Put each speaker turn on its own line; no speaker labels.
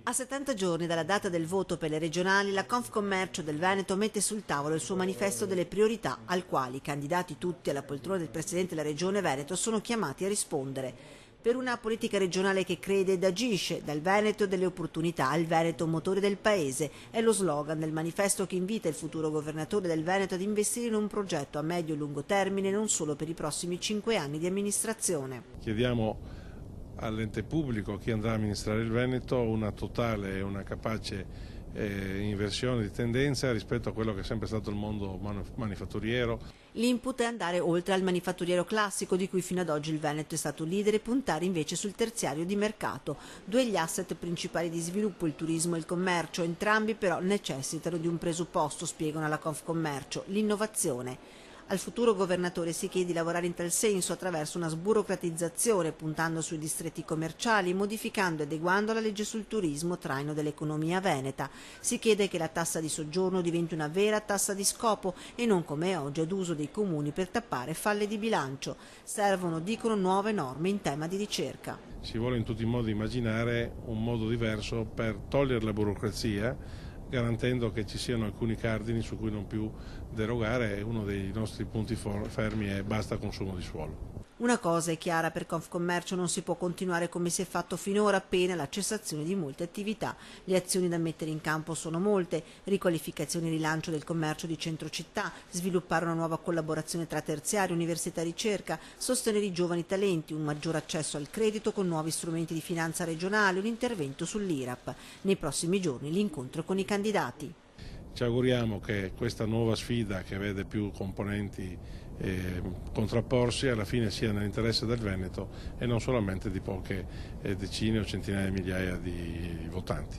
A 70 giorni dalla data del voto per le regionali, la Confcommercio del Veneto mette sul tavolo il suo manifesto delle priorità, al quale i candidati tutti alla poltrona del Presidente della Regione Veneto sono chiamati a rispondere. Per una politica regionale che crede ed agisce, dal Veneto delle opportunità al Veneto motore del Paese, è lo slogan del manifesto che invita il futuro governatore del Veneto ad investire in un progetto a medio e lungo termine non solo per i prossimi 5 anni di amministrazione.
Chiediamo all'ente pubblico, a chi andrà a amministrare il Veneto, una totale e una capace inversione di tendenza rispetto a quello che è sempre stato il mondo manifatturiero.
L'input è andare oltre al manifatturiero classico di cui fino ad oggi il Veneto è stato leader e puntare invece sul terziario di mercato, due gli asset principali di sviluppo, il turismo e il commercio, entrambi però necessitano di un presupposto, spiegano alla Confcommercio, l'innovazione. Al futuro governatore si chiede di lavorare in tal senso attraverso una sburocratizzazione, puntando sui distretti commerciali, modificando e adeguando la legge sul turismo, traino dell'economia veneta. Si chiede che la tassa di soggiorno diventi una vera tassa di scopo e non come oggi ad uso dei comuni per tappare falle di bilancio. Servono, dicono, nuove norme in tema di ricerca.
Si vuole in tutti i modi immaginare un modo diverso per togliere la burocrazia, garantendo che ci siano alcuni cardini su cui non più derogare. Uno dei nostri punti fermi è basta consumo di suolo.
Una cosa è chiara, per Confcommercio non si può continuare come si è fatto finora, pena la cessazione di molte attività. Le azioni da mettere in campo sono molte: riqualificazione e rilancio del commercio di centro città, sviluppare una nuova collaborazione tra terziari, università e ricerca, sostenere i giovani talenti, un maggior accesso al credito con nuovi strumenti di finanza regionale, un intervento sull'IRAP. Nei prossimi giorni l'incontro con i candidati.
Ci auguriamo che questa nuova sfida, che vede più componenti contrapporsi, alla fine sia nell'interesse del Veneto e non solamente di poche decine o centinaia di migliaia di votanti.